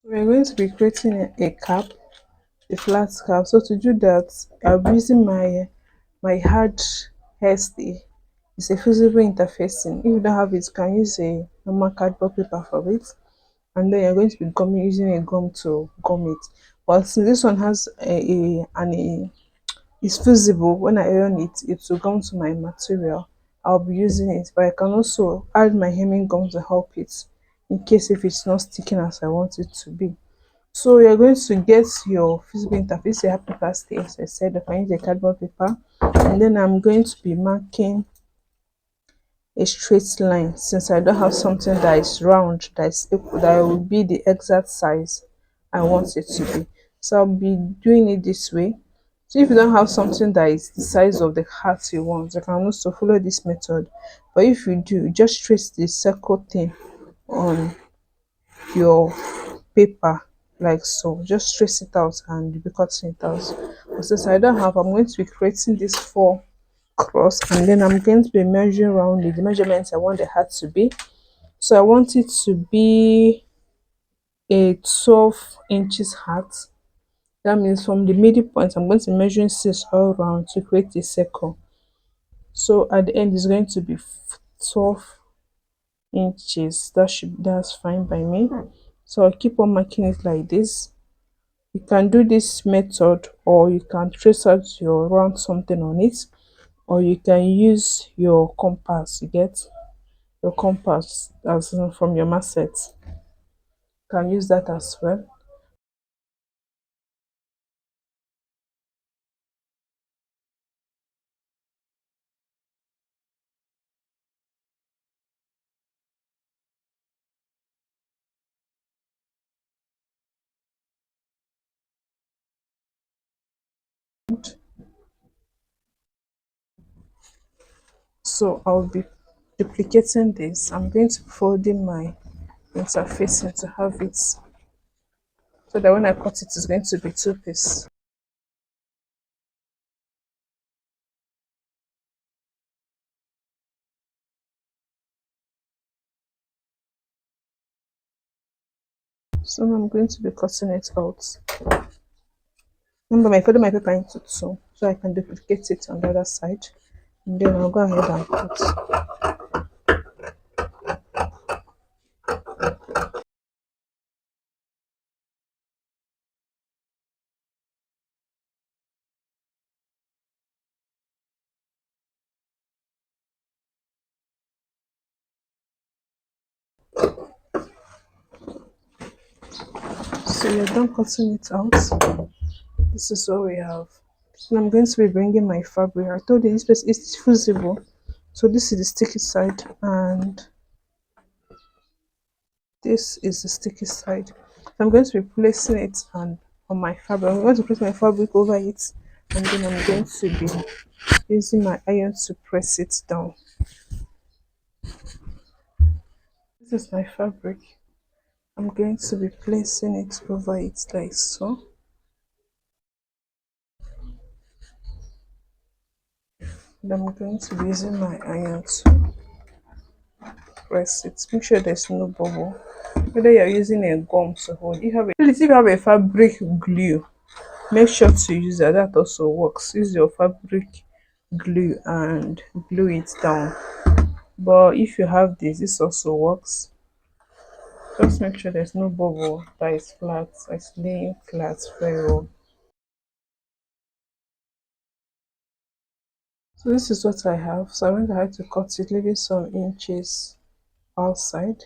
We're going to be creating a cap, a flat cap. So to do that, I'll be using my hard hairstay. It's a fusible interfacing. If you don't have it, you can use a normal cardboard paper for it. And then you're going to be gumming using a gum to gum it. But since this one has a it's fusible, when I iron it, it will gum to my material. I'll be using it, but I can also add my hemming gum to help it in case if it's not sticking as I want it to be. So you're going to get your physical interface, your paper stay, as I said, I can use a cardboard paper, and then I'm going to be marking a straight line since I don't have something that is round, that is equal, that will be the exact size I want it to be. So I'll be doing it this way. So if you don't have something that is the size of the heart you want, you can also follow this method. But if you do, just trace the circle thing on your paper like so. Just trace it out and you'll be cutting it out. But since I don't have, I'm going to be creating this four cross, and then I'm going to be measuring around it, the measurements I want the hat to be. So I want it to be a 12 inches hat. That means from the middle point I'm going to be measuring 6 all around to create a circle. So at the end it's going to be 12 inches. That's fine by me. So I'll keep on marking it like this. You can do this method, or you can trace out your round something on it, or you can use your compass. You get your compass as in from your macet. You can use that as well. So I'll be duplicating this. I'm going to fold in my interfacing to have it so that when I cut it, it's going to be two piece. So now I'm going to be cutting it out. Remember, I folded my paper into two so I can duplicate it on the other side. And then I'll go ahead and cut. So you're done cutting it out. This is what we have. So I'm going to be bringing my fabric. I told you this place is fusible. So this is the sticky side and this is the sticky side. So I'm going to be placing it on my fabric. I'm going to place my fabric over it, and then I'm going to be using my iron to press it down. This is my fabric. I'm going to be placing it over it like so. And I'm going to be using my iron to press it. Make sure there's no bubble. Whether you're using a gum to hold, if you have a fabric glue, make sure to use that. That also works. Use your fabric glue and glue it down. But if you have this also works. Just make sure there's no bubble, that is flat, it's laying flat very well. So this is what I have. So I went ahead to cut it, leaving some inches outside.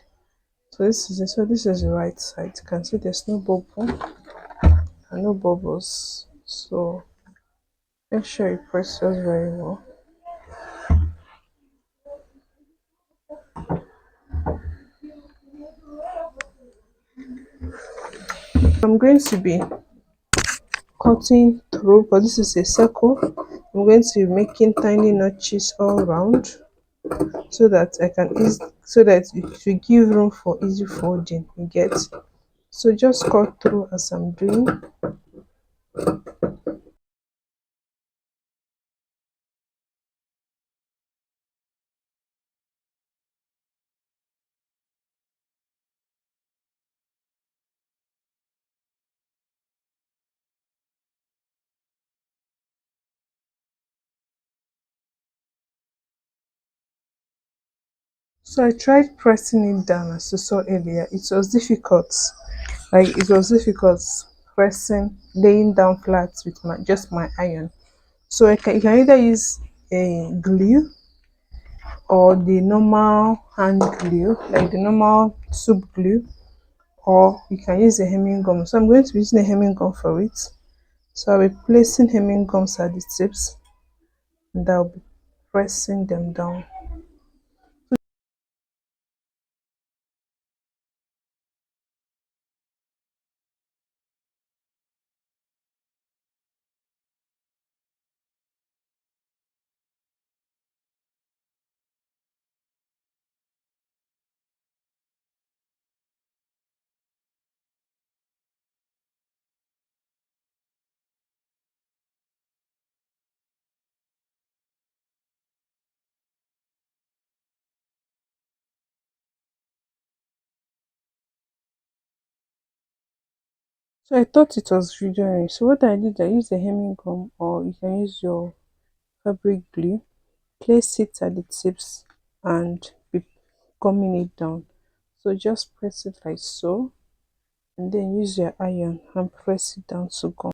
So this is it. So this is the right side. You can see there's no bubble and no bubbles. So make sure you press yours very well. I'm going to be cutting through, but this is a circle. I'm going to be making tiny notches all around so that I can ease, so that it will give room for easy folding. You get? So just cut through as I'm doing. So I tried pressing it down as you saw earlier. It was difficult. Like it was difficult pressing, laying down flat with my just my iron. So you can either use a glue or the normal hand glue, like the normal soup glue, or you can use a hemming gum. So I'm going to be using a hemming gum for it. So I'll be placing hemming gums at the tips and I'll be pressing them down. So I thought it was videoing. So what I did, I used a hemming gum or you can use your fabric glue. Place it at the tips and be gumming it down. So just press it like so and then use your iron and press it down to gum.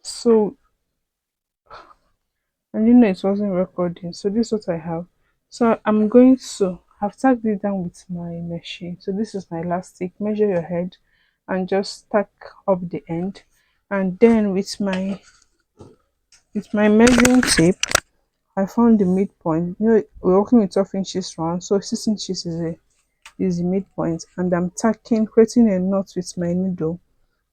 So I didn't know it wasn't recording. So this is what I have. So I'm going to have tagged it down with my machine. So this is my elastic. Measure your head and just tack up the end. And then with my measuring tape, I found the midpoint. You know, we're working with 12 inches round, so 6 inches is the midpoint. And I'm tacking, creating a knot with my needle,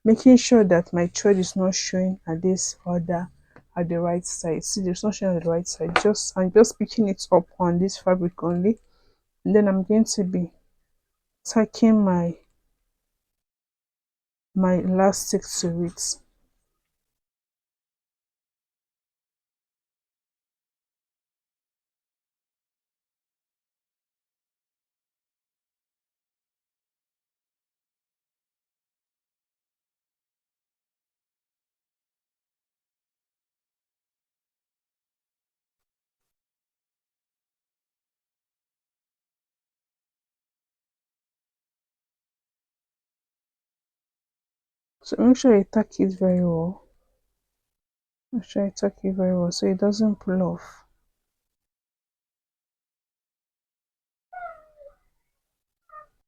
making sure that my thread is not showing at this other at the right side. See, there's not showing at the right side. Just I'm just picking it up on this fabric only, and then I'm going to be tacking my elastic to it. So make sure you tack it very well. Make sure you tack it very well so it doesn't pull off.